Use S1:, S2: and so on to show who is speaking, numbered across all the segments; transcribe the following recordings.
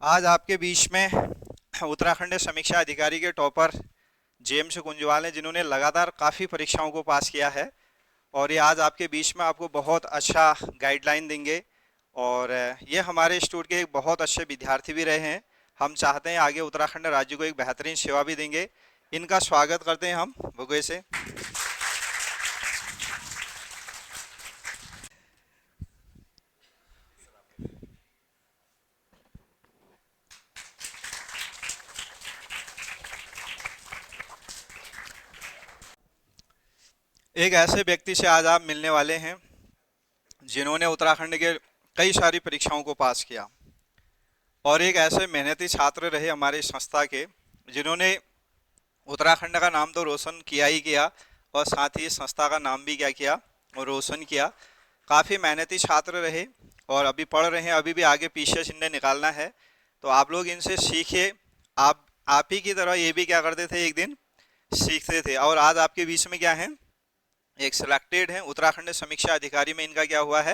S1: आज आपके बीच में उत्तराखंड समीक्षा अधिकारी के टॉपर जेम्स कुंजवाल हैं, जिन्होंने लगातार काफ़ी परीक्षाओं को पास किया है। और ये आज आपके बीच में आपको बहुत अच्छा गाइडलाइन देंगे। और ये हमारे इंस्टीट्यूट के एक बहुत अच्छे विद्यार्थी भी रहे हैं। हम चाहते हैं आगे उत्तराखंड राज्य को एक बेहतरीन सेवा भी देंगे। इनका स्वागत करते हैं हम भगवे से। एक ऐसे व्यक्ति से आज आप मिलने वाले हैं जिन्होंने उत्तराखंड के कई सारी परीक्षाओं को पास किया, और एक ऐसे मेहनती छात्र रहे हमारी संस्था के, जिन्होंने उत्तराखंड का नाम तो रोशन किया ही किया, और साथ ही संस्था का नाम भी क्या किया और रोशन किया। काफ़ी मेहनती छात्र रहे और अभी पढ़ रहे हैं, अभी भी आगे पीसीएस इन्हें निकालना है। तो आप लोग इनसे सीखिए। आप ही की तरह ये भी क्या करते थे, एक दिन सीखते थे। और आज आपके बीच में क्या है, एक सिलेक्टेड है उत्तराखंड समीक्षा अधिकारी में इनका क्या हुआ है,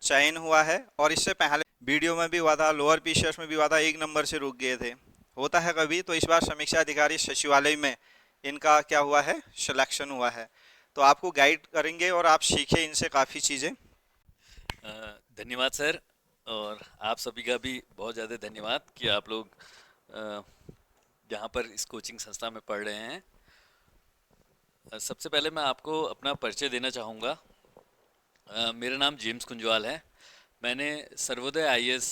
S1: चयन हुआ है। और इससे पहले वीडियो में भी हुआ था, लोअर पीसीएस में भी हुआ था, एक नंबर से रुक गए थे। होता है कभी। तो इस बार समीक्षा अधिकारी सचिवालय में इनका क्या हुआ है, सिलेक्शन हुआ है। तो आपको गाइड करेंगे और आप सीखे इनसे काफ़ी चीज़ें।
S2: धन्यवाद सर। और आप सभी का भी बहुत ज़्यादा धन्यवाद कि आप लोग अ, यहाँ पर इस कोचिंग संस्था में पढ़ रहे हैं। सबसे पहले मैं आपको अपना परिचय देना चाहूँगा। मेरा नाम जेम्स कुंजवाल है। मैंने सर्वोदय आईएएस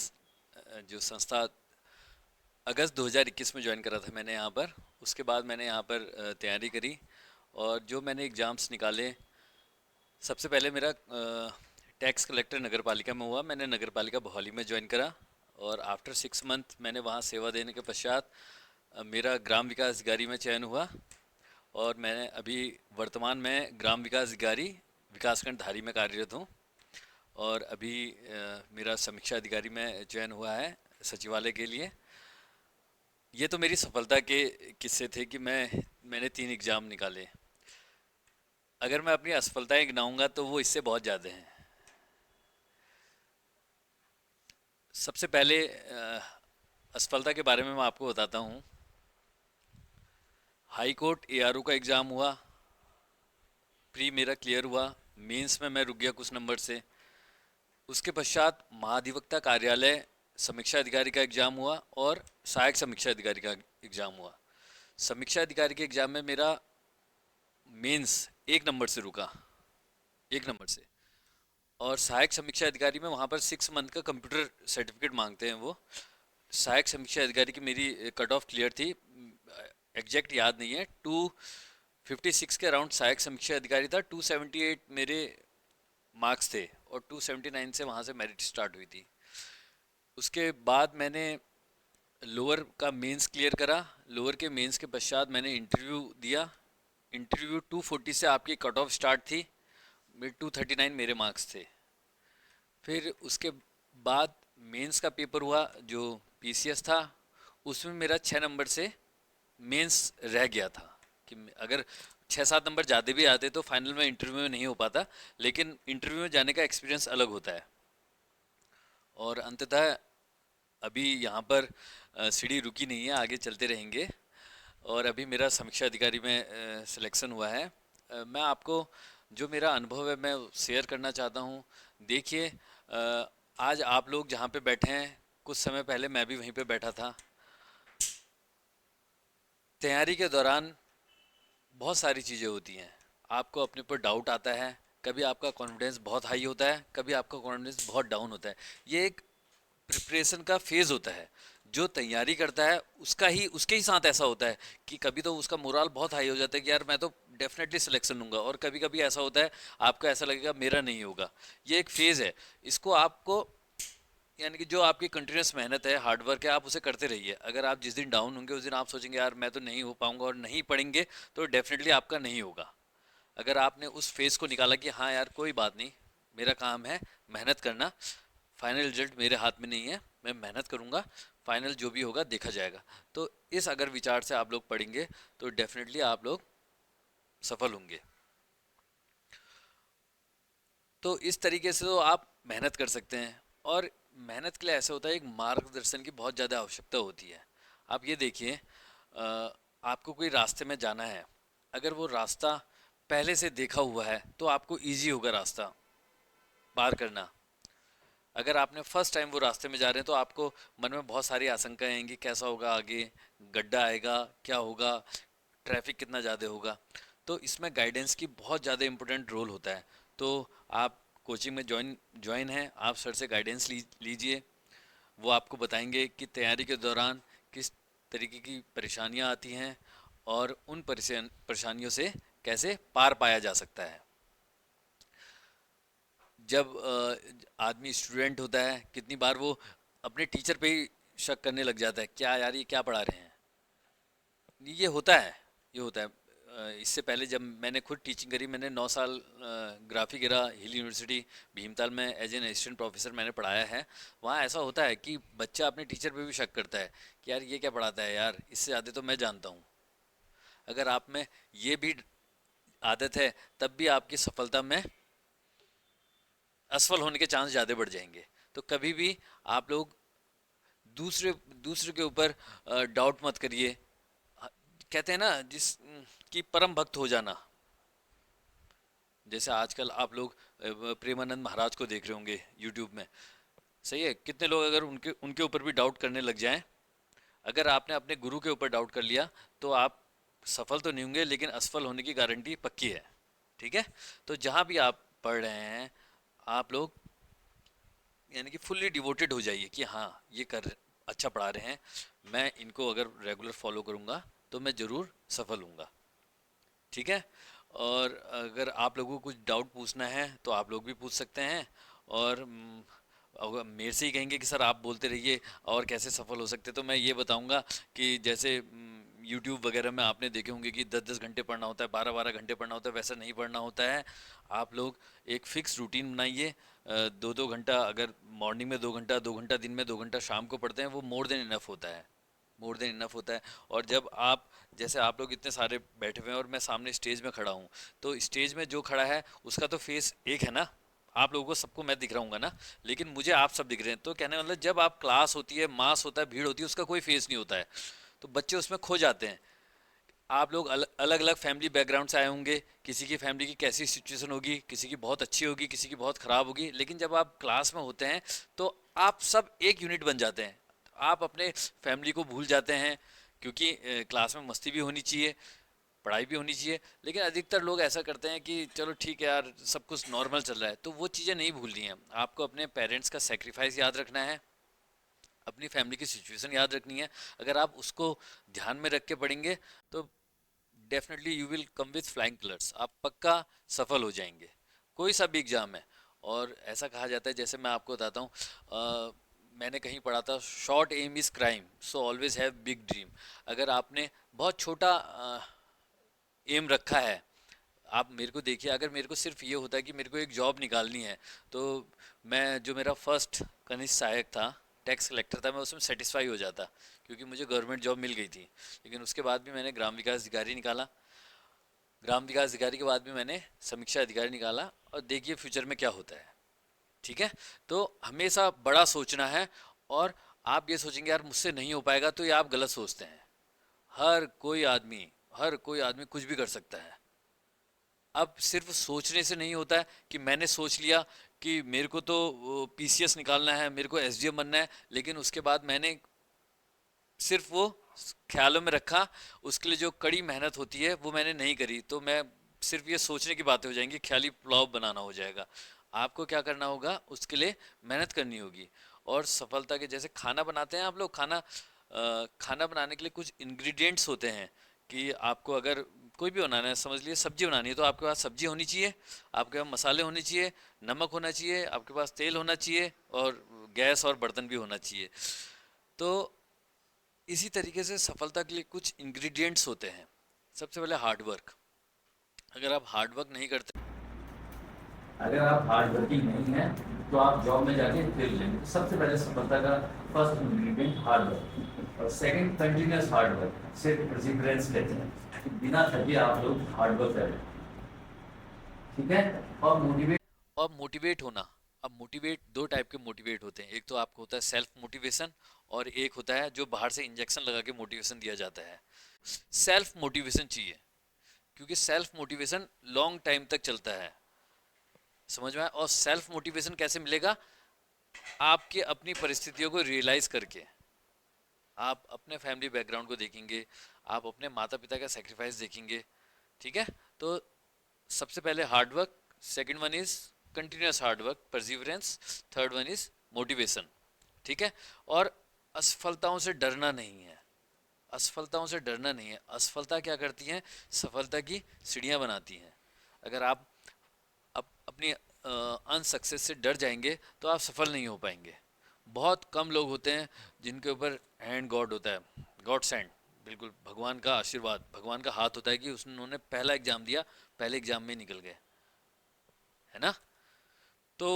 S2: जो संस्था अगस्त 2021 में ज्वाइन करा था मैंने यहाँ पर। उसके बाद मैंने यहाँ पर तैयारी करी और जो मैंने एग्ज़ाम्स निकाले, सबसे पहले मेरा टैक्स कलेक्टर नगर पालिका में हुआ। मैंने नगर पालिका भौली में ज्वाइन करा और आफ्टर 6 मंथ मैंने वहाँ सेवा देने के पश्चात मेरा ग्राम विकास अधिकारी में चयन हुआ। और मैं अभी वर्तमान में ग्राम विकास अधिकारी विकासखंड धारी में कार्यरत हूँ। और अभी मेरा समीक्षा अधिकारी में चयन हुआ है सचिवालय के लिए। ये तो मेरी सफलता के किस्से थे कि मैंने 3 एग्ज़ाम निकाले। अगर मैं अपनी असफलताएं गिनाऊंगा तो वो इससे बहुत ज़्यादा हैं। सबसे पहले असफलता के बारे में मैं आपको बताता हूँ। हाई कोर्ट एआरओ का एग्ज़ाम हुआ, प्री मेरा क्लियर हुआ, मेंस में मैं रुक गया कुछ नंबर से। उसके पश्चात महाधिवक्ता कार्यालय समीक्षा अधिकारी का एग्ज़ाम हुआ और सहायक समीक्षा अधिकारी का एग्ज़ाम हुआ। समीक्षा अधिकारी के एग्ज़ाम में मेरा मेंस 1 नंबर से रुका, 1 नंबर से। और सहायक समीक्षा अधिकारी में वहाँ पर 6 मंथ का कंप्यूटर सर्टिफिकेट मांगते हैं वो। सहायक समीक्षा अधिकारी की मेरी कट ऑफ क्लियर थी, एग्जैक्ट याद नहीं है, 256 के अराउंड सहायक समीक्षा अधिकारी था। 278 मेरे मार्क्स थे और 279 से वहाँ से मेरिट स्टार्ट हुई थी। उसके बाद मैंने लोअर का मेंस क्लियर करा। लोअर के मेंस के पश्चात मैंने इंटरव्यू दिया। इंटरव्यू 240 से आपकी कट ऑफ स्टार्ट थी, मेरे 239 मेरे मार्क्स थे। फिर उसके बाद मेंस का पेपर हुआ जो पीसीएस था। उसमें मेरा 6 नंबर से मेंस रह गया था कि अगर 6-7 नंबर ज़्यादा भी आते तो फाइनल में इंटरव्यू में नहीं हो पाता। लेकिन इंटरव्यू में जाने का एक्सपीरियंस अलग होता है। और अंततः अभी यहाँ पर सीढ़ी रुकी नहीं है, आगे चलते रहेंगे। और अभी मेरा समीक्षा अधिकारी में सिलेक्शन हुआ है। मैं आपको जो मेरा अनुभव है मैं शेयर करना चाहता हूँ। देखिए, आज आप लोग जहाँ पे बैठे हैं, कुछ समय पहले मैं भी वहीं पे बैठा था। तैयारी के दौरान बहुत सारी चीज़ें होती हैं। आपको अपने पर डाउट आता है, कभी आपका कॉन्फिडेंस बहुत हाई होता है, कभी आपका कॉन्फिडेंस बहुत डाउन होता है। ये एक प्रिपरेशन का फेज़ होता है। जो तैयारी करता है उसके ही साथ ऐसा होता है कि कभी तो उसका मोराल बहुत हाई हो जाता है कि यार मैं तो डेफिनेटली सिलेक्शन लूंगा, और कभी कभी ऐसा होता है आपको ऐसा लगेगा मेरा नहीं होगा। ये एक फेज़ है। इसको आपको, यानी कि जो आपकी कंटिन्यूस मेहनत है, हार्ड वर्क है, आप उसे करते रहिए। अगर आप जिस दिन डाउन होंगे उस दिन आप सोचेंगे यार मैं तो नहीं हो पाऊंगा और नहीं पढ़ेंगे, तो डेफिनेटली आपका नहीं होगा। अगर आपने उस फेज़ को निकाला कि हाँ यार कोई बात नहीं, मेरा काम है मेहनत करना, फाइनल रिजल्ट मेरे हाथ में नहीं है, मैं मेहनत करूंगा, फाइनल जो भी होगा देखा जाएगा। तो इस अगर विचार से आप लोग पढ़ेंगे तो डेफिनेटली आप लोग सफल होंगे। तो इस तरीके से तो आप मेहनत कर सकते हैं। और मेहनत के लिए ऐसा होता है, एक मार्गदर्शन की बहुत ज़्यादा आवश्यकता होती है। आप ये देखिए, आपको कोई रास्ते में जाना है, अगर वो रास्ता पहले से देखा हुआ है तो आपको इजी होगा रास्ता पार करना। अगर आपने फर्स्ट टाइम वो रास्ते में जा रहे हैं तो आपको मन में बहुत सारी आशंकाएं आएंगी, कैसा होगा आगे, गड्ढा आएगा, क्या होगा, ट्रैफिक कितना ज़्यादा होगा। तो इसमें गाइडेंस की बहुत ज़्यादा इम्पोर्टेंट रोल होता है। तो आप कोचिंग में ज्वाइन ज्वाइन हैं, आप सर से गाइडेंस लीजिए। वो आपको बताएंगे कि तैयारी के दौरान किस तरीके की परेशानियां आती हैं और उन परेशानियों से कैसे पार पाया जा सकता है। जब आदमी स्टूडेंट होता है, कितनी बार वो अपने टीचर पे ही शक करने लग जाता है, क्या यार ये क्या पढ़ा रहे हैं। ये होता है, ये होता है। इससे पहले जब मैंने खुद टीचिंग करी, मैंने 9 साल ग्राफिक एरा हिल यूनिवर्सिटी भीमताल में एज एन असिस्टेंट प्रोफेसर मैंने पढ़ाया है। वहाँ ऐसा होता है कि बच्चा अपने टीचर पे भी शक करता है कि यार ये क्या पढ़ाता है यार, इससे ज़्यादा तो मैं जानता हूँ। अगर आप में ये भी आदत है, तब भी आपकी सफलता में असफल होने के चांस ज़्यादा बढ़ जाएंगे। तो कभी भी आप लोग दूसरे दूसरे के ऊपर डाउट मत करिए। कहते हैं ना जिस कि परम भक्त हो जाना। जैसे आजकल आप लोग प्रेमानंद महाराज को देख रहे होंगे यूट्यूब में, सही है, कितने लोग अगर उनके उनके ऊपर भी डाउट करने लग जाएं, अगर आपने अपने गुरु के ऊपर डाउट कर लिया तो आप सफल तो नहीं होंगे, लेकिन असफल होने की गारंटी पक्की है। ठीक है। तो जहाँ भी आप पढ़ रहे हैं, आप लोग यानी कि फुल्ली डिवोटेड हो जाइए कि हाँ ये कर अच्छा पढ़ा रहे हैं, मैं इनको अगर रेगुलर फॉलो करूँगा तो मैं ज़रूर सफल हूँगा। ठीक है। और अगर आप लोगों को कुछ डाउट पूछना है तो आप लोग भी पूछ सकते हैं। और अगर मेरे से ही कहेंगे कि सर आप बोलते रहिए और कैसे सफल हो सकते, तो मैं ये बताऊंगा कि जैसे यूट्यूब वगैरह में आपने देखे होंगे कि 10-10 घंटे पढ़ना होता है, 12-12 घंटे पढ़ना होता है, वैसा नहीं पढ़ना होता है। आप लोग एक फिक्स रूटीन बनाइए। 2-2 घंटा, अगर मॉर्निंग में 2 घंटा, 2 घंटा दिन में, 2 घंटा शाम को पढ़ते हैं, वो मोर देन इनफ होता है, मोर देन इनफ होता है। और जब आप, जैसे आप लोग इतने सारे बैठे हुए हैं और मैं सामने स्टेज में खड़ा हूँ, तो स्टेज में जो खड़ा है उसका तो फेस एक है ना, आप लोगों को सबको मैं दिख रहा हूँ ना, लेकिन मुझे आप सब दिख रहे हैं। तो कहने का मतलब, जब आप क्लास होती है, मास होता है, भीड़ होती है, उसका कोई फेस नहीं होता है, तो बच्चे उसमें खो जाते हैं। आप लोग अलग अलग फैमिली बैकग्राउंड से आए होंगे, किसी की फैमिली की कैसी सिचुएशन होगी, किसी की बहुत अच्छी होगी, किसी की बहुत ख़राब होगी, लेकिन जब आप क्लास में होते हैं तो आप सब एक यूनिट बन जाते हैं। आप अपने फैमिली को भूल जाते हैं, क्योंकि क्लास में मस्ती भी होनी चाहिए, पढ़ाई भी होनी चाहिए। लेकिन अधिकतर लोग ऐसा करते हैं कि चलो ठीक है यार, सब कुछ नॉर्मल चल रहा है, तो वो चीज़ें नहीं भूलनी है। आपको अपने पेरेंट्स का सेक्रीफाइस याद रखना है, अपनी फैमिली की सिचुएशन याद रखनी है। अगर आप उसको ध्यान में रख के पढ़ेंगे तो definitely you will come with flying colours, आप पक्का सफल हो जाएंगे, कोई सा भी एग्जाम है। और ऐसा कहा जाता है, जैसे मैं आपको बताता हूँ, मैंने कहीं पढ़ा था, short aim is crime, so always have big dream. अगर आपने बहुत छोटा एम रखा है, आप मेरे को देखिए, अगर मेरे को सिर्फ ये होता है कि मेरे को एक जॉब निकालनी है, तो मैं, जो मेरा फर्स्ट कनिष्ठ सहायक था, टैक्स कलेक्टर था, मैं उसमें सेटिस्फाई हो जाता, क्योंकि मुझे गवर्नमेंट जॉब मिल गई थी। लेकिन उसके बाद भी मैंने ग्राम विकास अधिकारी निकाला, ग्राम विकास अधिकारी के बाद भी मैंने समीक्षा अधिकारी निकाला, और देखिए फ्यूचर में क्या होता है। ठीक है। तो हमेशा बड़ा सोचना है। और आप ये सोचेंगे यार मुझसे नहीं हो पाएगा, तो ये आप गलत सोचते हैं। हर कोई आदमी, हर कोई आदमी कुछ भी कर सकता है। अब सिर्फ सोचने से नहीं होता है कि मैंने सोच लिया कि मेरे को तो पीसीएस निकालना है, मेरे को एसडीएम बनना है, लेकिन उसके बाद मैंने सिर्फ वो ख्यालों में रखा, उसके लिए जो कड़ी मेहनत होती है वो मैंने नहीं करी, तो मैं सिर्फ ये सोचने की बातें हो जाएंगी, ख्याली पुलाव बनाना हो जाएगा। आपको क्या करना होगा, उसके लिए मेहनत करनी होगी। और सफलता के, जैसे खाना बनाते हैं आप लोग, खाना बनाने के लिए कुछ इंग्रेडिएंट्स होते हैं, कि आपको अगर कोई भी बनाना है, समझ लिए सब्जी बनानी है, तो आपके पास सब्जी होनी चाहिए, आपके पास मसाले होने चाहिए, नमक होना चाहिए, आपके पास तेल होना चाहिए, और गैस और बर्तन भी होना चाहिए। तो इसी तरीके से सफलता के लिए कुछ इंग्रेडिएंट्स होते हैं। सबसे पहले हार्ड वर्क। अगर आप हार्ड वर्क नहीं करते, अगर आप हार्ड वर्किंग नहीं है, तो आप जॉब में जाके फेल हो जाएंगे। तो सबसे पहले सफलता का फर्स्ट इंग्रेडिएंट हार्ड वर्क, और सेकंड कंटिन्यूस हार्ड वर्क, सिर्फ परसिवरेंस कहते हैं कि बिना थके आप लोग हार्ड वर्क करें। ठीक है। और मोटिवेट होना, अब मोटिवेट दो टाइप के मोटिवेट होते हैं, एक तो आपको होता है सेल्फ मोटिवेशन और एक होता है जो बाहर से इंजेक्शन लगा के मोटिवेशन दिया जाता है। सेल्फ मोटिवेशन चाहिए, क्योंकि सेल्फ मोटिवेशन लॉन्ग टाइम तक चलता है, समझ में आया? और सेल्फ मोटिवेशन कैसे मिलेगा? आपके अपनी परिस्थितियों को रियलाइज करके, आप अपने फैमिली बैकग्राउंड को देखेंगे, आप अपने माता पिता का सेक्रीफाइस देखेंगे, ठीक है? तो सबसे पहले hard work, second one is continuous hard work perseverance, third one is motivation, ठीक है? और असफलताओं से डरना नहीं है, असफलताओं से डरना नहीं है। असफलता क्या करती हैं? सफलता की सीढ़ियां बनाती हैं। अगर आप अपनी अनसक्सेस से डर जाएंगे तो आप सफल नहीं हो पाएंगे। बहुत कम लोग होते हैं जिनके ऊपर हैंड गॉड होता है, गॉड सेंड, बिल्कुल भगवान का आशीर्वाद, भगवान का हाथ होता है कि उन्होंने पहला एग्जाम दिया, पहले एग्जाम में निकल गए, है ना? तो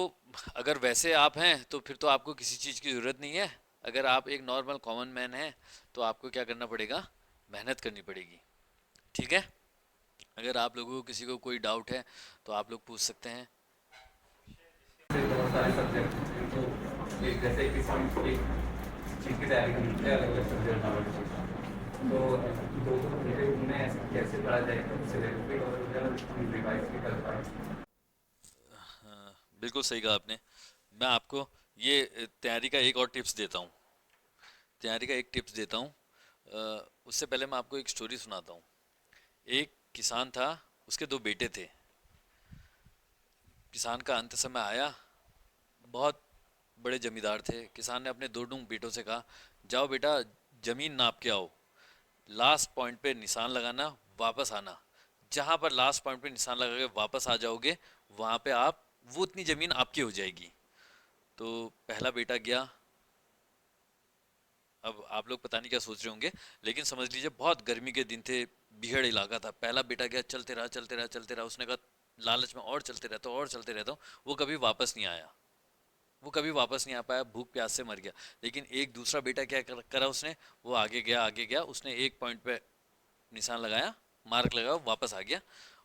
S2: अगर वैसे आप हैं तो फिर तो आपको किसी चीज़ की ज़रूरत नहीं है। अगर आप एक नॉर्मल कॉमन मैन हैं तो आपको क्या करना पड़ेगा? मेहनत करनी पड़ेगी, ठीक है? अगर आप लोगों को किसी को कोई डाउट है तो आप लोग पूछ सकते हैं।
S3: से बहुत सारे सब्जेक्ट हैं तो एक जैसे कि हम एक चीज़ की तैयारी करते हैं अलग अलग सब्जेक्ट तो दो दो घंटे में ऐसे कैसे पढ़ा जाएगा सिलेबस भी और हम रिवाइज भी कर पाए।
S2: हाँ, बिल्कुल सही कहा आपने। मैं आपको ये तैयारी का एक और टिप्स देता हूँ, तैयारी का एक टिप्स देता हूँ। उससे पहले मैं आपको एक स्टोरी सुनाता हूँ। एक किसान था, उसके दो बेटे थे। किसान का अंत समय आया, बहुत बड़े जमींदार थे। किसान ने अपने दोनों बेटों से कहा, जाओ बेटा जमीन नाप के आओ, लास्ट पॉइंट पे निशान लगाना, वापस आना। जहाँ पर लास्ट पॉइंट पे निशान लगा के वापस आ जाओगे, वहाँ पे आप वो उतनी ज़मीन आपकी हो जाएगी। तो पहला बेटा गया। अब आप लोग पता नहीं क्या सोच रहे होंगे, लेकिन समझ लीजिए बहुत गर्मी के दिन थे, बीहड़ इलाका था। पहला बेटा गया, चलते रहा चलते रहा चलते रहा, उसने कहा लालच में और चलते रहता हूँ और चलते रहता हूँ। वो कभी वापस नहीं आया, वो कभी वापस नहीं आ पाया, भूख प्यास से मर गया। लेकिन एक दूसरा बेटा क्या करा उसने, वो आगे गया, उसने एक पॉइंट पे निशान लगाया, मार्क लगाया, वापस आ गया,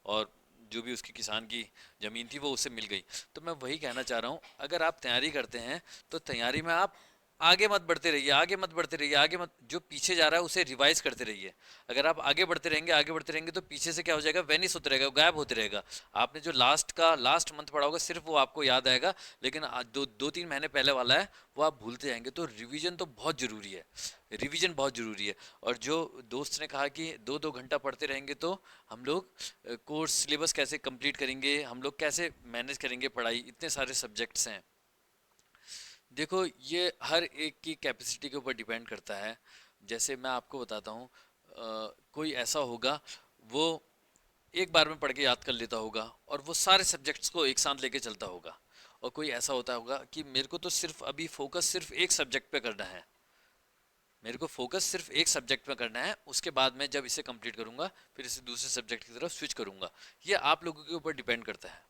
S2: और जो भी उसकी किसान की ज़मीन थी वो उससे मिल गई। तो मैं वही कहना चाह रहा हूँ, अगर आप तैयारी करते हैं तो तैयारी में आप आगे मत बढ़ते रहिए, आगे मत बढ़ते रहिए, आगे मत, जो पीछे जा रहा है उसे रिवाइज करते रहिए। अगर आप आगे बढ़ते रहेंगे तो पीछे से क्या हो जाएगा? वेनिस होते रहेगा, गायब होते रहेगा। आपने जो लास्ट मंथ पढ़ा होगा सिर्फ वो आपको याद आएगा, लेकिन आज दो तीन महीने पहले वाला है वो आप भूलते जाएंगे। तो रिवीजन तो बहुत ज़रूरी है, रिवीजन बहुत ज़रूरी है। और जो दोस्त ने कहा कि दो दो घंटा पढ़ते रहेंगे तो हम लोग कोर्स सिलेबस कैसे कंप्लीट करेंगे, हम लोग कैसे मैनेज करेंगे पढ़ाई, इतने सारे सब्जेक्ट्स हैं। देखो ये हर एक की कैपेसिटी के ऊपर डिपेंड करता है। जैसे मैं आपको बताता हूँ, कोई ऐसा होगा वो एक बार में पढ़ के याद कर लेता होगा और वो सारे सब्जेक्ट्स को एक साथ लेके चलता होगा। और कोई ऐसा होता होगा कि मेरे को तो सिर्फ अभी फोकस सिर्फ एक सब्जेक्ट पे करना है, मेरे को फोकस सिर्फ एक सब्जेक्ट में करना है, उसके बाद मैं जब इसे कंप्लीट करूंगा फिर इसे दूसरे सब्जेक्ट की तरफ स्विच करूंगा। ये आप लोगों के ऊपर डिपेंड करता है,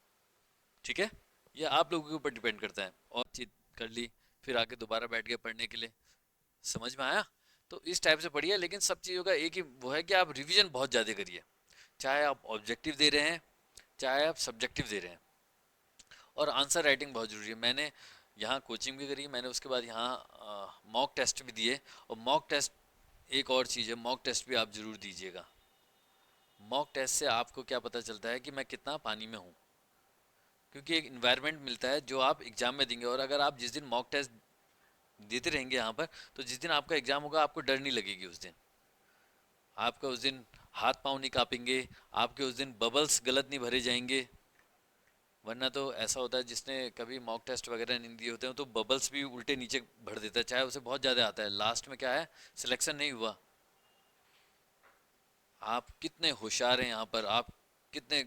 S2: ठीक है? ये आप लोगों के ऊपर डिपेंड करता है। और चीज कर ली, फिर आके दोबारा बैठ गए पढ़ने के लिए, समझ में आया? तो इस टाइप से पढ़िए, लेकिन सब चीज़ों का एक ही वो है कि आप रिवीजन बहुत ज़्यादा करिए, चाहे आप ऑब्जेक्टिव दे रहे हैं चाहे आप सब्जेक्टिव दे रहे हैं। और आंसर राइटिंग बहुत ज़रूरी है। मैंने यहाँ कोचिंग भी करी, मैंने उसके बाद यहाँ मॉक टेस्ट भी दिए। और मॉक टेस्ट एक और चीज़ है, मॉक टेस्ट भी आप ज़रूर दीजिएगा। मॉक टेस्ट से आपको क्या पता चलता है कि मैं कितना पानी में हूँ, क्योंकि एक इन्वायरमेंट मिलता है जो आप एग्ज़ाम में देंगे। और अगर आप जिस दिन मॉक टेस्ट देते रहेंगे यहाँ पर, तो जिस दिन आपका एग्ज़ाम होगा आपको डर नहीं लगेगी उस दिन, आपका उस दिन हाथ पाँव नहीं काँपेंगे, आपके उस दिन बबल्स गलत नहीं भरे जाएंगे। वरना तो ऐसा होता है, जिसने कभी मॉक टेस्ट वगैरह नहीं दिए होते हैं तो बबल्स भी उल्टे नीचे भर देता है, चाहे उसे बहुत ज़्यादा आता है, लास्ट में क्या है, सिलेक्शन नहीं हुआ। आप कितने होशियार हैं यहाँ पर, आप कितने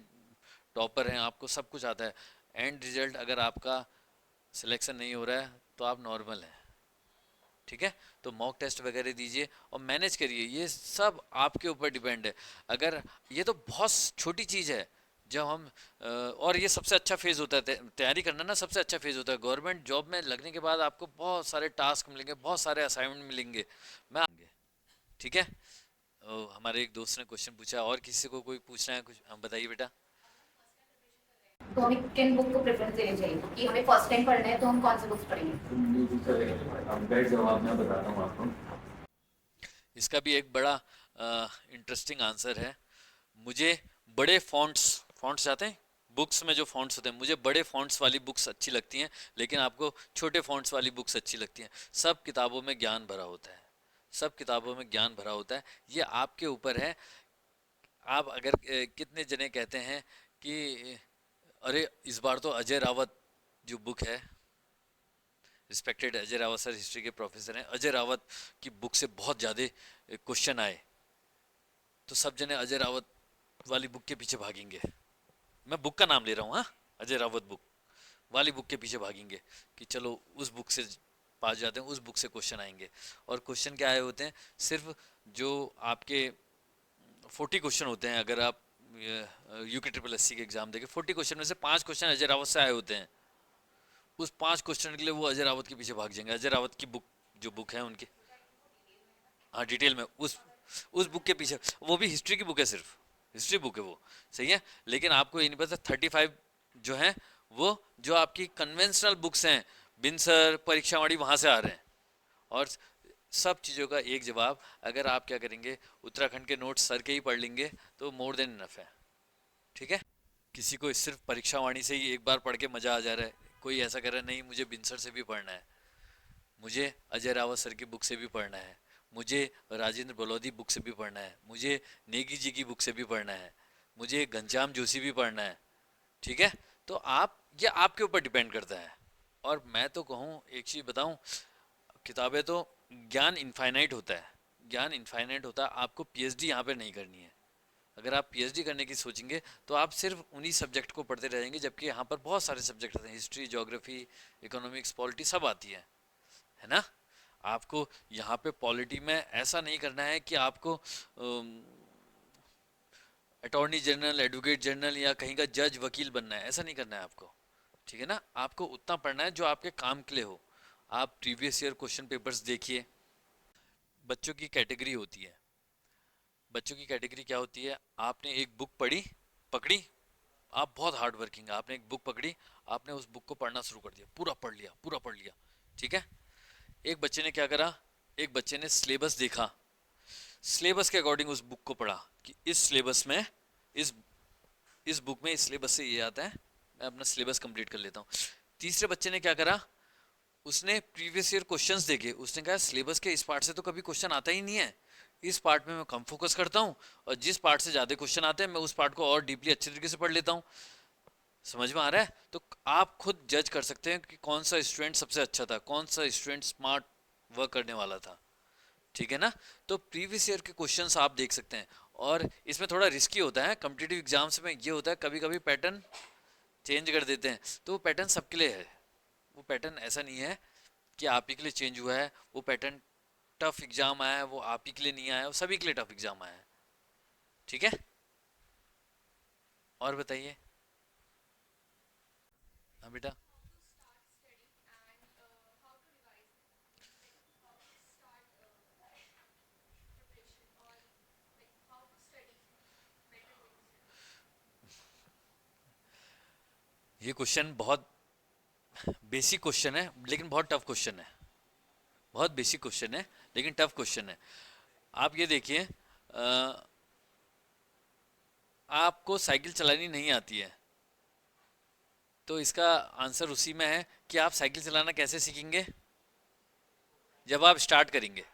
S2: टॉपर हैं, आपको सब कुछ आता है, एंड रिजल्ट अगर आपका सिलेक्शन नहीं हो रहा है तो आप नॉर्मल हैं, ठीक है? तो मॉक टेस्ट वगैरह दीजिए और मैनेज करिए, ये सब आपके ऊपर डिपेंड है। अगर ये तो बहुत छोटी चीज़ है, जब हम और ये सबसे अच्छा फेज़ होता है तैयारी करना ना, सबसे अच्छा फेज़ होता है। गवर्नमेंट जॉब में लगने के बाद आपको बहुत सारे टास्क मिलेंगे, बहुत सारे असाइनमेंट मिलेंगे, मैं ठीक है? हमारे एक दोस्त ने क्वेश्चन पूछा, और किसी को कोई पूछना है कुछ? हम बताइए बेटा।
S4: तो हमें किन बुक को प्रेफरेंस देनी चाहिए कि हमें फर्स्ट टाइम पढ़ना है तो हम कौन से बुक्स पढ़ेंगे?
S3: बेस्ट जवाब मैं बताता हूँ आपको।
S2: इसका भी एक बड़ा इंटरेस्टिंग आंसर है। मुझे बड़े फॉन्ट्स आते हैं बुक्स में, जो फॉन्ट्स होते हैं, मुझे बड़े फॉन्ट्स वाली बुक्स अच्छी लगती हैं, लेकिन आपको छोटे फॉन्ट्स वाली बुक्स अच्छी लगती हैं। सब किताबों में ज्ञान भरा होता है, सब किताबों में ज्ञान भरा होता है। ये आपके ऊपर है। आप अगर कितने जने कहते हैं कि अरे इस बार तो अजय रावत जो बुक है, respected Ajay Rawat sir history के प्रोफेसर हैं, अजय रावत की बुक से बहुत ज़्यादा क्वेश्चन आए, तो सब जने अजय रावत वाली बुक के पीछे भागेंगे। मैं बुक का नाम ले रहा हूँ, हाँ, अजय रावत बुक वाली बुक के पीछे भागेंगे कि चलो उस बुक से पास जाते हैं, उस बुक से क्वेश्चन आएंगे। और क्वेश्चन क्या आए होते हैं? सिर्फ जो आपके 40 क्वेश्चन होते हैं, अगर आप यूके ट्रिपल एस सी के एग्जाम देखे, 40 क्वेश्चन में से 5 क्वेश्चन अजय रावत से आए होते हैं। उस 5 क्वेश्चन के लिए वो अजय रावत के पीछे भाग जाएंगे। अजय रावत की बुक, जो बुक है उनकी, हाँ, डिटेल में उस बुक के पीछे, वो भी हिस्ट्री की बुक है, सिर्फ हिस्ट्री बुक है वो, सही है। लेकिन आपको ये नहीं पता 35 जो हैं वो जो आपकी कन्वेंशनल बुक्स हैं, बिनसर, परीक्षावाड़ी, वहाँ से आ रहे हैं। और सब चीज़ों का एक जवाब, अगर आप क्या करेंगे, उत्तराखंड के नोट्स सर के ही पढ़ लेंगे तो मोर देन इनफ है, ठीक है। किसी को सिर्फ परीक्षावाणी से ही एक बार पढ़ के मज़ा आ जा रहा है, कोई ऐसा कर रहा है नहीं मुझे बिनसर से भी पढ़ना है, मुझे अजय रावत सर की बुक से भी पढ़ना है, मुझे राजेंद्र बलौदी बुक से भी पढ़ना है, मुझे नेगी जी की बुक से भी पढ़ना है, मुझे घनश्याम जोशी भी पढ़ना है, ठीक है। तो आप, ये आपके ऊपर डिपेंड करता है। और मैं तो कहूँ, एक चीज़ बताऊँ, किताबें तो, ज्ञान इनफाइनाइट होता है, ज्ञान इनफाइनाइट होता है। आपको पीएचडी यहाँ पे नहीं करनी है। अगर आप पीएचडी करने की सोचेंगे तो आप सिर्फ उन्हीं सब्जेक्ट को पढ़ते रह जाएंगे, जबकि यहाँ पर बहुत सारे सब्जेक्ट आते हैं, हिस्ट्री, ज्योग्राफी, इकोनॉमिक्स, पॉलिटी, सब आती है ना। आपको यहाँ पे पॉलिटी में ऐसा नहीं करना है कि आपको अटॉर्नी जनरल, एडवोकेट जनरल या कहीं का जज, वकील बनना है, ऐसा नहीं करना है आपको, ठीक है ना। आपको उतना पढ़ना है जो आपके काम के लिए हो। आप प्रीवियस ईयर क्वेश्चन पेपर्स देखिए। बच्चों की कैटेगरी होती है, बच्चों की कैटेगरी क्या होती है? आपने एक बुक पकड़ी, आप बहुत हार्ड वर्किंग है, आपने एक बुक पकड़ी, आपने उस बुक को पढ़ना शुरू कर दिया, पूरा पढ़ लिया, ठीक है। एक बच्चे ने क्या करा, एक बच्चे ने सिलेबस देखा, सिलेबस के अकॉर्डिंग उस बुक को पढ़ा कि इस सिलेबस में, इस बुक में इस सिलेबस से ये आता है, मैं अपना सिलेबस कंप्लीट कर लेता हूँ। तीसरे बच्चे ने क्या करा, उसने प्रीवियस ईयर क्वेश्चंस देखे, उसने कहा सिलेबस के इस पार्ट से तो कभी क्वेश्चन आता ही नहीं है, इस पार्ट में मैं कम फोकस करता हूँ, और जिस पार्ट से ज़्यादा क्वेश्चन आते हैं मैं उस पार्ट को और डीपली अच्छे तरीके से पढ़ लेता हूँ। समझ में आ रहा है? तो आप खुद जज कर सकते हैं कि कौन सा स्टूडेंट सबसे अच्छा था, कौन सा स्टूडेंट स्मार्ट वर्क करने वाला था, ठीक है ना। तो प्रीवियस ईयर के क्वेश्चंस आप देख सकते हैं। और इसमें थोड़ा रिस्की होता है, कॉम्पिटिटिव एग्जाम्स में ये होता है कभी कभी पैटर्न चेंज कर देते हैं, तो वो पैटर्न सबके लिए है, वो पैटर्न ऐसा नहीं है कि आप ही के लिए चेंज हुआ है। वो पैटर्न, टफ एग्जाम आया है वो आप ही के लिए नहीं आया, वो सभी के लिए टफ एग्जाम आया है, ठीक है। और बताइए, हाँ बेटा। ये क्वेश्चन बहुत बेसिक क्वेश्चन है, लेकिन बहुत टफ क्वेश्चन है, बहुत बेसिक क्वेश्चन है लेकिन टफ क्वेश्चन है। आप ये देखिए, आपको साइकिल चलानी नहीं आती है, तो इसका आंसर उसी में है कि आप साइकिल चलाना कैसे सीखेंगे? जब आप स्टार्ट करेंगे,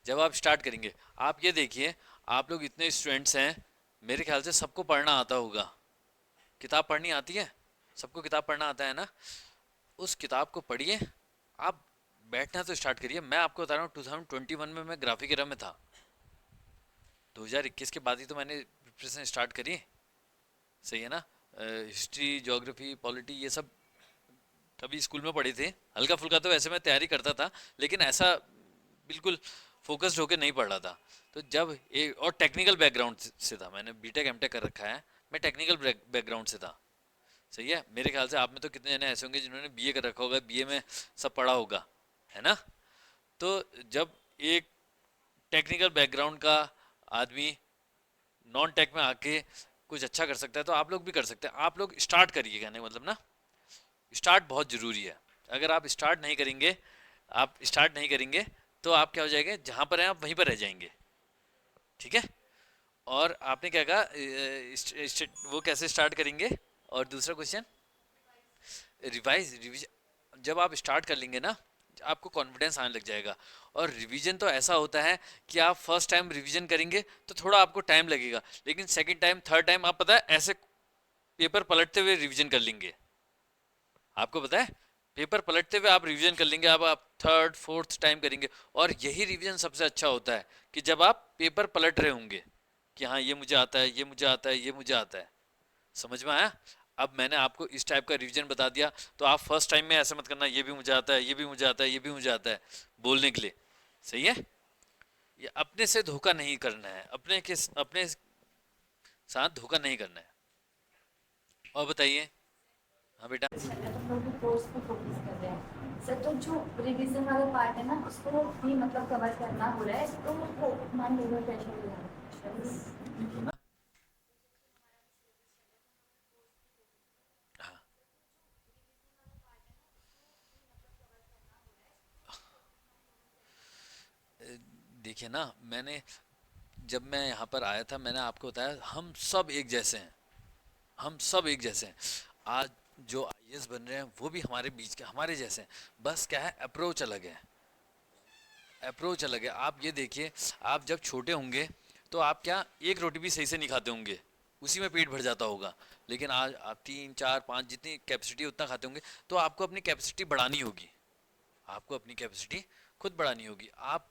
S2: जब आप स्टार्ट करेंगे। आप ये देखिए, आप लोग इतने स्टूडेंट्स हैं, मेरे ख्याल से सबको पढ़ना आता होगा, किताब पढ़नी आती है, सबको किताब पढ़ना आता है ना। उस किताब को पढ़िए, आप बैठना तो स्टार्ट करिए। मैं आपको बता रहा हूँ 2021 में मैं ग्राफिक एरा में था, 2021 के बाद ही तो मैंने प्रिपरेशन स्टार्ट करी, सही है ना। हिस्ट्री, ज्योग्राफी, पॉलिटी, ये सब कभी स्कूल में पढ़े थे, हल्का फुल्का तो वैसे मैं तैयारी करता था, लेकिन ऐसा बिल्कुल फोकस्ड होकर नहीं पढ़ रहा था। तो जब एक और टेक्निकल बैकग्राउंड से था, मैंने बीटेक एमटेक कर रखा है, मैं टेक्निकल बैकग्राउंड से था, सही है। मेरे ख्याल से आप में तो कितने जने ऐसे होंगे जिन्होंने बीए कर रखा होगा, बीए में सब पढ़ा होगा, है ना। तो जब एक टेक्निकल बैकग्राउंड का आदमी नॉन टेक में आके कुछ अच्छा कर सकता है तो आप लोग भी कर सकते हैं। आप लोग स्टार्ट करिए, कहने का मतलब ना, स्टार्ट बहुत ज़रूरी है। अगर आप स्टार्ट नहीं करेंगे, आप स्टार्ट नहीं करेंगे तो आप क्या हो जाएंगे, जहाँ पर हैं आप वहीं पर रह जाएंगे। ठीक है। और आपने क्या कहा, वो कैसे स्टार्ट करेंगे? और दूसरा क्वेश्चन, रिवीजन जब आप स्टार्ट कर लेंगे ना, आपको कॉन्फिडेंस आने लग जाएगा। और रिवीजन तो ऐसा होता है कि आप फर्स्ट टाइम रिवीजन करेंगे तो थोड़ा आपको टाइम लगेगा, लेकिन सेकंड टाइम थर्ड टाइम आप पता है ऐसे पेपर पलटते हुए रिवीजन कर लेंगे। आपको पता है पेपर पलटते हुए आप रिवीजन कर लेंगे, अब आप थर्ड फोर्थ टाइम करेंगे। और यही रिवीजन सबसे अच्छा होता है कि जब आप पेपर पलट रहे होंगे कि हाँ ये मुझे आता है, ये मुझे आता है, ये मुझे आता है। समझ में आया? अब मैंने आपको इस टाइप का रिवीजन बता दिया, तो आप फर्स्ट टाइम में ऐसा मत करना ये भी मुझे आता है, ये भी मुझे आता है, ये भी मुझे आता है बोलने के लिए। सही है? ये अपने से धोखा नहीं करना है, अपने साथ धोखा नहीं करना है। और बताइए। हाँ बेटा।
S4: तुम लोग भी कोर्स पे फोकस कर रहे हैं सर, तो जो रिवीजन वाला पार्ट है ना उसको भी मतलब कवर करना हो रहा है, तो वो मान लो प्रेशर हो रहा है।
S2: हाँ, देखिए ना, जब मैं यहाँ पर आया था मैंने आपको बताया हम सब एक जैसे हैं, हम सब एक जैसे हैं। आज जो आईएएस बन रहे हैं वो भी हमारे बीच के हमारे जैसे हैं, बस क्या है अप्रोच अलग है, अप्रोच अलग है। आप ये देखिए, आप जब छोटे होंगे तो आप क्या एक रोटी भी सही से नहीं खाते होंगे, उसी में पेट भर जाता होगा। लेकिन आज आप तीन चार पाँच जितनी कैपेसिटी उतना खाते होंगे, तो आपको अपनी कैपेसिटी बढ़ानी होगी, आपको अपनी कैपेसिटी खुद बढ़ानी होगी। आप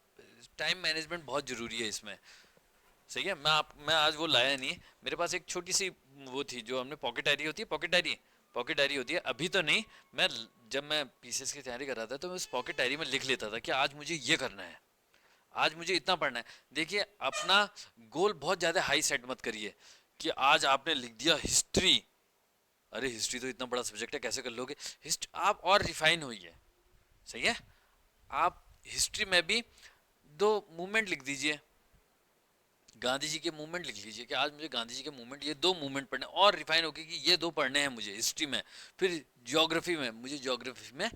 S2: टाइम मैनेजमेंट बहुत ज़रूरी है इसमें। सही है। मैं आज वो लाया नहीं, मेरे पास एक छोटी सी वो थी जो हमने पॉकेट डायरी होती है, पॉकेट डायरी होती है, अभी तो नहीं। जब मैं पीसीएस की तैयारी कर रहा था तो मैं उस पॉकेट डायरी में लिख लेता था कि आज मुझे ये करना है, आज मुझे इतना पढ़ना है। देखिए अपना गोल बहुत ज़्यादा हाई सेट मत करिए कि आज आपने लिख दिया हिस्ट्री, अरे हिस्ट्री तो इतना बड़ा सब्जेक्ट है कैसे कर लोगे। हिस्ट्री आप और रिफाइन होइए। सही है। आप हिस्ट्री में भी दो मूवमेंट लिख दीजिए, गांधी जी के मूवमेंट लिख लीजिए कि आज मुझे गांधी जी के मूवमेंट, ये दो मूवमेंट पढ़ने, और रिफाइन होके कि ये दो पढ़ने हैं मुझे हिस्ट्री में। फिर ज्योग्राफी में मुझे ज्योग्राफी में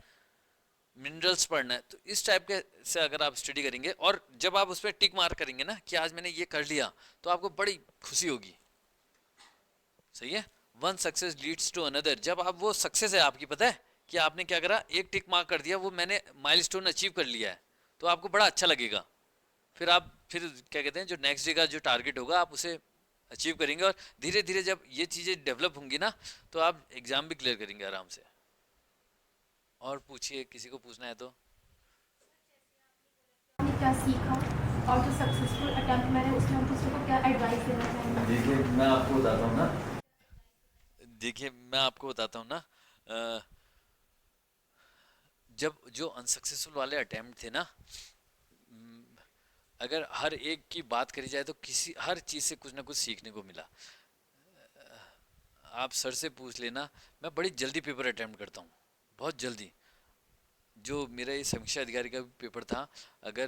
S2: मिनरल्स पढ़ना है। तो इस टाइप के से अगर आप स्टडी करेंगे और जब आप उस पर टिक मार्क करेंगे ना कि आज मैंने ये कर लिया, तो आपको बड़ी खुशी होगी। सही है। One success leads to another. जब आप वो सक्सेस है आपकी, पता है कि आपने क्या करा, एक टिक मार्क कर दिया, वो मैंने माइलस्टोन अचीव कर लिया है, तो आपको बड़ा अच्छा लगेगा। फिर क्या कहते हैं, जो नेक्स्ट डे का जो टारगेट होगा आप उसे अचीव करेंगे। और धीरे धीरे जब ये चीज़ें डेवलप होंगी ना, तो आप एग्ज़ाम भी क्लियर करेंगे आराम से। और पूछिए, किसी को पूछना है तो।
S5: आपने क्या सीखा और जो सक्सेसफुल अटेम्प्ट मैंने उसमें हम दूसरे को क्या एडवाइस देना चाहेंगे?
S2: देखिए मैं आपको बताता हूँ ना, देखिए मैं आपको बताता हूँ ना, अ, जब जो अनसक्सेसफुल वाले अटेम्प्ट थे ना, अगर हर एक की बात करी जाए तो किसी हर चीज़ से कुछ ना कुछ सीखने को मिला। आप सर से पूछ लेना, मैं बड़ी जल्दी पेपर अटेम्प्ट करता हूँ, बहुत जल्दी। जो मेरा ये समीक्षा अधिकारी का पेपर था, अगर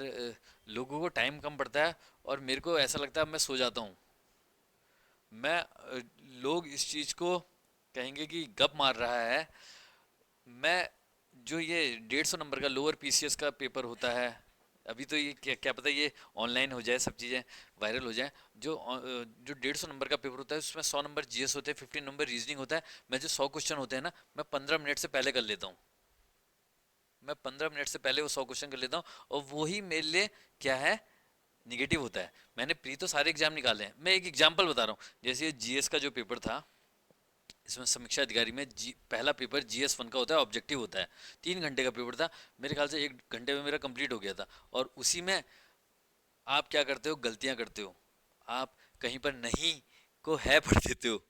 S2: लोगों को टाइम कम पड़ता है और मेरे को ऐसा लगता है मैं सो जाता हूँ, लोग इस चीज़ को कहेंगे कि गप मार रहा है। मैं जो ये 150 नंबर का लोअर पीसीएस का पेपर होता है, अभी तो ये क्या पता ये ऑनलाइन हो जाए, सब चीज़ें वायरल हो जाए। जो 150 नंबर का पेपर होता है उसमें 100 नंबर जीएस होते हैं, 15 नंबर रीजनिंग होता है। मैं जो 100 क्वेश्चन होते हैं ना, मैं 15 मिनट से पहले कर लेता हूँ, मैं 15 मिनट से पहले वो 100 क्वेश्चन कर लेता हूँ। और वही मेरे लिए क्या है, निगेटिव होता है। मैंने प्री तो सारे एग्जाम निकाले हैं, मैं एक एग्जाम्पल बता रहा हूँ। जैसे ये जीएस का जो पेपर था, इसमें समीक्षा अधिकारी में पहला पेपर जीएस 1 का होता है, ऑब्जेक्टिव होता है, 3 घंटे का पेपर था। मेरे ख्याल से 1 घंटे में मेरा कंप्लीट हो गया था। और उसी में आप क्या करते हो, गलतियां करते हो, आप कहीं पर नहीं को है पढ़ देते हो।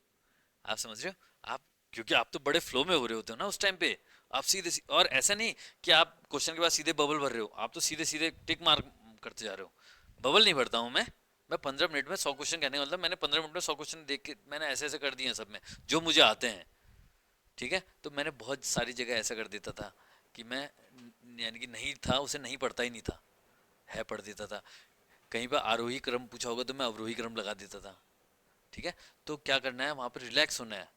S2: आप समझ रहे हो? आप क्योंकि आप तो बड़े फ्लो में हो रहे होते हो ना उस टाइम पे, आप और ऐसा नहीं कि आप क्वेश्चन के बाद सीधे बबल भर रहे हो, आप तो सीधे सीधे टिक मार्क करते जा रहे हो। बबल नहीं भरता हूँ मैं 15 मिनट में 100 क्वेश्चन, कहने का मतलब मैंने 15 मिनट में 100 क्वेश्चन देख के मैंने ऐसे ऐसे कर दिए हैं सब में जो मुझे आते हैं। ठीक है। तो मैंने बहुत सारी जगह ऐसा कर देता था कि मैं यानी कि नहीं था उसे नहीं पढ़ता ही नहीं था, है पढ़ देता था। कहीं पर आरोही क्रम पूछा होगा तो मैं अवरोही क्रम लगा देता था। ठीक है। तो क्या करना है, वहाँ पर रिलैक्स होना है।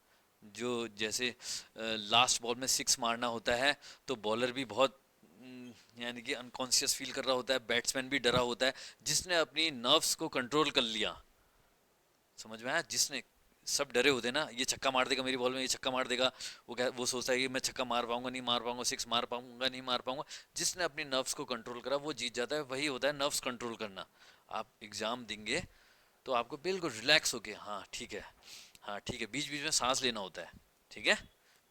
S2: जो जैसे लास्ट बॉल में 6 मारना होता है, तो बॉलर भी बहुत यानी कि अनकॉन्शियस फील कर रहा होता है, बैट्समैन भी डरा होता है। जिसने अपनी नर्व्स को कंट्रोल कर लिया, समझ में आया, जिसने, सब डरे होते हैं ना, ये छक्का मार देगा मेरी बॉल में, ये छक्का मार देगा, वो सोचता है कि मैं छक्का मार पाऊंगा नहीं मार पाऊंगा, 6 मार पाऊंगा नहीं मार पाऊंगा। जिसने अपनी नर्व्स को कंट्रोल करा वो जीत जाता है। वही होता है नर्व्स कंट्रोल करना। आप एग्जाम देंगे तो आपको बिल्कुल रिलैक्स होके, हाँ ठीक है, हाँ ठीक है, बीच बीच में सांस लेना होता है, ठीक है,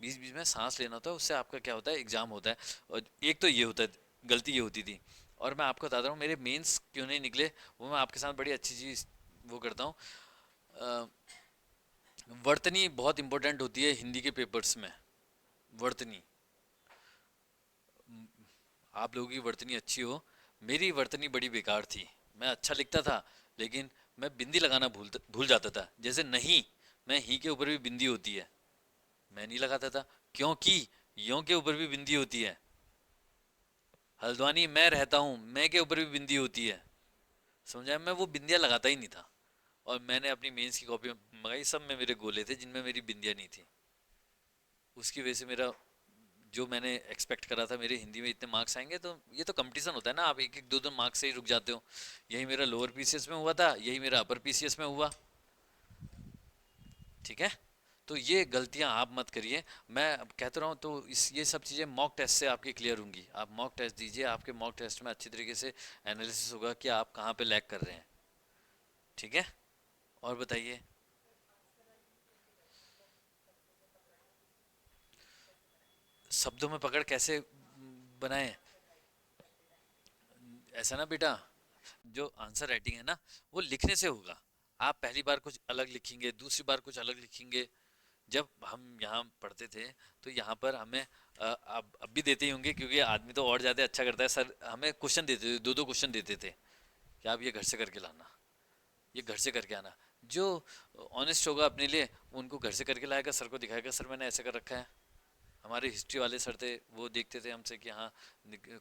S2: बीच बीच में सांस लेना होता है। उससे आपका क्या होता है, एग्जाम होता है। और एक तो ये होता है, गलती ये होती थी। और मैं आपको बताता हूँ मेरे मेंस क्यों नहीं निकले, वो मैं आपके साथ बड़ी अच्छी चीज़ वो करता हूँ। वर्तनी बहुत इंपॉर्टेंट होती है हिंदी के पेपर्स में। वर्तनी, आप लोगों की वर्तनी अच्छी हो, मेरी वर्तनी बड़ी बेकार थी। मैं अच्छा लिखता था, लेकिन मैं बिंदी लगाना भूल जाता था। जैसे नहीं, मैं ही के ऊपर भी बिंदी होती है, मैं नहीं लगाता था, क्योंकि यों के ऊपर भी बिंदी होती है। हल्द्वानी मैं रहता हूँ, मैं के ऊपर भी बिंदी होती है, समझा। मैं वो बिंदियाँ लगाता ही नहीं था। और मैंने अपनी मेंस की कॉपी मंगाई, सब में मेरे गोले थे जिनमें मेरी बिंदियाँ नहीं थी। उसकी वजह से मेरा, जो मैंने एक्सपेक्ट करा था मेरे हिंदी में इतने मार्क्स आएंगे, तो ये तो कंपटीशन होता है ना, आप एक एक दो दो मार्क्स से ही रुक जाते हो। यही मेरा लोअर पीसीएस में हुआ था, यही मेरा अपर पीसीएस में हुआ, ठीक है। तो ये गलतियां आप मत करिए। मैं अब कहता रहा हूँ, तो इस ये सब चीज़ें मॉक टेस्ट से आपकी क्लियर होंगी। आप मॉक टेस्ट दीजिए, आपके मॉक टेस्ट में अच्छी तरीके से एनालिसिस होगा कि आप कहाँ पे लैग कर रहे हैं, ठीक है। और बताइए। शब्दों में पकड़ कैसे बनाएं? ऐसा ना बेटा, जो आंसर राइटिंग है ना, वो लिखने से होगा। आप पहली बार कुछ अलग लिखेंगे, दूसरी बार कुछ अलग लिखेंगे। जब हम यहाँ पढ़ते थे, तो यहाँ पर हमें अब भी देते ही होंगे, क्योंकि आदमी तो और ज़्यादा अच्छा करता है। सर हमें क्वेश्चन देते थे, दो दो क्वेश्चन देते थे कि आप ये घर से करके लाना, ये घर से करके आना। जो ऑनेस्ट होगा अपने लिए, उनको घर से करके लाएगा, सर को दिखाएगा, सर मैंने ऐसे कर रखा है। हमारे हिस्ट्री वाले सर थे, वो देखते थे हमसे कि हाँ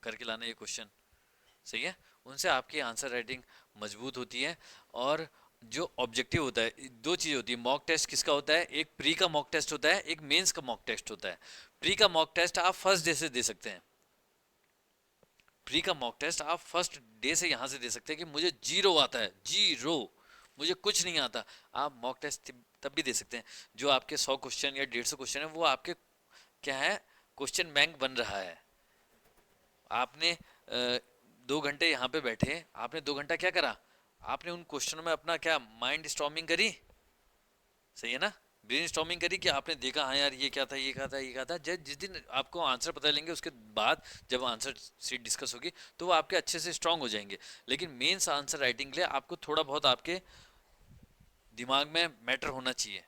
S2: करके लाना ये क्वेश्चन, सही है। उनसे आपकी आंसर राइटिंग मजबूत होती है। और जो ऑब्जेक्टिव होता है, दो चीज़ होती है। मॉक टेस्ट किसका होता है, एक प्री का मॉक टेस्ट होता है, एक मेंस का मॉक टेस्ट होता है। प्री का मॉक टेस्ट आप फर्स्ट डे से दे सकते हैं। प्री का मॉक टेस्ट आप फर्स्ट डे से यहाँ से दे सकते हैं कि मुझे जीरो आता है, जीरो, मुझे कुछ नहीं आता। आप मॉक टेस्ट तब भी दे सकते हैं। जो आपके 100 क्वेश्चन या 150 क्वेश्चन है, वो आपके क्या है, क्वेश्चन बैंक बन रहा है। आपने 2 घंटे यहाँ पे बैठे, आपने 2 घंटा क्या करा, आपने उन क्वेश्चनों में अपना क्या माइंड स्टॉर्मिंग करी, सही है ना, ब्रेन स्टॉर्मिंग करी, कि आपने देखा हाँ यार ये क्या था, ये क्या था, ये क्या था। जिस दिन आपको आंसर पता लेंगे, उसके बाद जब आंसर सीट डिस्कस होगी, तो वो आपके अच्छे से स्ट्रांग हो जाएंगे। लेकिन मेंस आंसर राइटिंग के लिए आपको थोड़ा बहुत आपके दिमाग में मैटर होना चाहिए।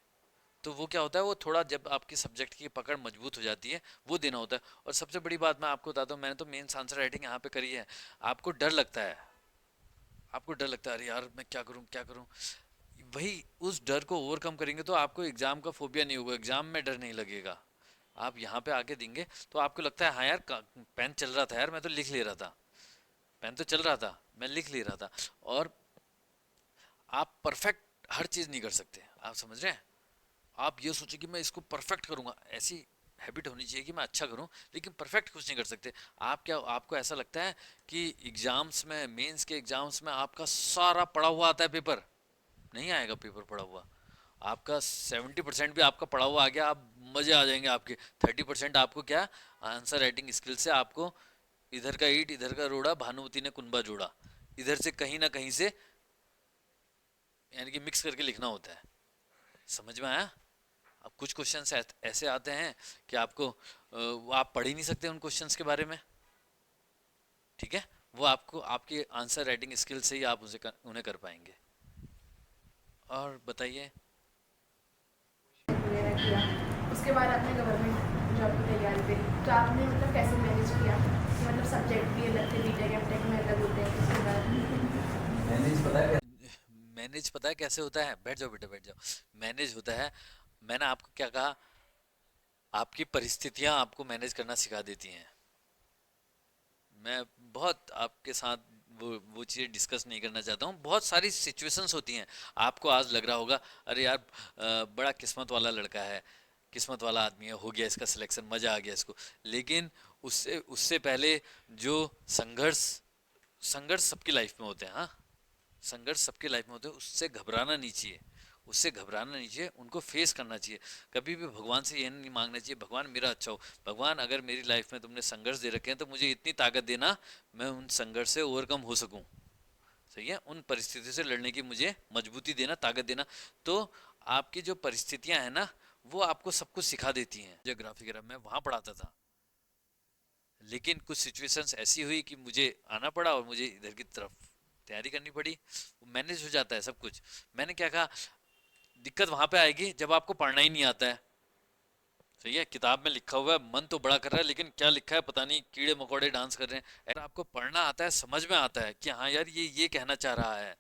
S2: तो वो क्या होता है, वो थोड़ा जब आपकी सब्जेक्ट की पकड़ मजबूत हो जाती है, वो देना होता है। और सबसे बड़ी बात मैं आपको बताता हूँ, मैंने तो मेंस आंसर राइटिंग यहाँ पे करी है। आपको डर लगता है, आपको डर लगता है, अरे यार मैं क्या करूँ क्या करूँ। वही, उस डर को ओवरकम करेंगे तो आपको एग्जाम का फोबिया नहीं होगा, एग्जाम में डर नहीं लगेगा। आप यहाँ पे आके देंगे तो आपको लगता है हाँ यार, पेन चल रहा था यार, मैं तो लिख ले रहा था, पेन तो चल रहा था, मैं लिख ले रहा था। और आप परफेक्ट हर चीज़ नहीं कर सकते, आप समझ रहे हैं। आप ये सोचिए कि मैं इसको परफेक्ट करूंगा, ऐसी हैबिट होनी चाहिए कि मैं अच्छा करूं, लेकिन परफेक्ट कुछ नहीं कर सकते। आप क्या, आपको ऐसा लगता है कि एग्जाम्स में, मेंस के एग्जाम्स में आपका सारा पढ़ा हुआ आता है पेपर? नहीं आएगा पेपर पढ़ा हुआ। आपका 70% भी आपका पढ़ा हुआ आ गया, आप मजे आ जाएंगे आपके। 30% आपको क्या, आंसर राइटिंग स्किल से आपको इधर का ईट इधर का रोड़ा, भानुमति ने कुंबा जोड़ा, इधर से कहीं ना कहीं से यानी कि मिक्स करके लिखना होता है। समझ में आया। अब कुछ क्वेश्चंस ऐसे आते हैं कि आपको वो आप पढ़ ही नहीं सकते उन क्वेश्चंस के बारे में, ठीक है। वो आपको आपके आंसर राइटिंग स्किल से ही आप उन्हें कर पाएंगे। और बताइए।
S5: वगैरह किया, उसके बाद आपने गवर्नमेंट जॉब की तैयारी करी, तो आपने मतलब कैसे मैनेज किया कि मतलब सब्जेक्ट भी अलग थे, बीटेक एमटेक में अलग होते हैं, उसके बाद
S2: मैनेज पता है कैसे होता है, बैठ जाओ बेटा बैठ जाओ। मैनेज होता है, मैंने आपको क्या कहा, आपकी परिस्थितियां आपको मैनेज करना सिखा देती हैं। मैं बहुत आपके साथ वो चीज़ें डिस्कस नहीं करना चाहता हूँ। बहुत सारी सिचुएशंस होती हैं, आपको आज लग रहा होगा अरे यार बड़ा किस्मत वाला लड़का है, किस्मत वाला आदमी है, हो गया इसका सिलेक्शन, मज़ा आ गया इसको। लेकिन उससे उससे पहले जो संघर्ष सबकी लाइफ में होते हैं, हाँ संघर्ष सबकी लाइफ में होते हैं, उससे घबराना नहीं चाहिए, उनको फेस करना चाहिए। कभी भी भगवान से ये नहीं मांगना चाहिए भगवान मेरा अच्छा हो, भगवान अगर मेरी लाइफ में तुमने संघर्ष दे रखे हैं तो मुझे इतनी ताकत देना मैं उन संघर्ष से ओवरकम हो सकूं, सही है, उन परिस्थितियों से लड़ने की मुझे मजबूती देना, ताकत देना। तो आपकी जो परिस्थितियां हैं ना वो आपको सब कुछ सिखा देती हैं। जियोग्राफी वगैरह मैं वहाँ पढ़ाता था, लेकिन कुछ सिचुएशंस ऐसी हुई कि मुझे आना पड़ा और मुझे इधर की तरफ तैयारी करनी पड़ी। मैनेज हो जाता है सब कुछ। मैंने क्या कहा, दिक्कत वहां पे आएगी जब आपको पढ़ना ही नहीं आता है, सही है, किताब में लिखा हुआ है, मन तो बड़ा कर रहा है लेकिन क्या लिखा है पता नहीं, कीड़े मकोड़े डांस कर रहे हैं। अगर आपको पढ़ना आता है, समझ में आता है कि हाँ यार ये कहना चाह रहा है,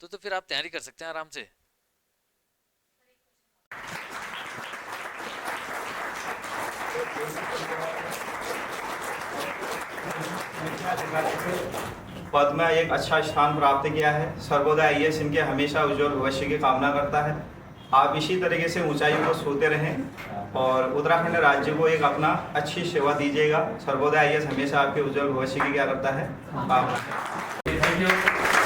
S2: तो फिर आप तैयारी कर सकते हैं आराम से।
S1: पद में एक अच्छा स्थान प्राप्त किया है। सर्वोदय आईएएस इनके हमेशा उज्जवल भविष्य की कामना करता है। आप इसी तरीके से ऊंचाइयों को छूते रहें और उत्तराखंड राज्य को एक अपना अच्छी सेवा दीजिएगा। सर्वोदय आईएएस हमेशा आपके उज्जवल भविष्य की क्या करता है,
S3: थैंक यू।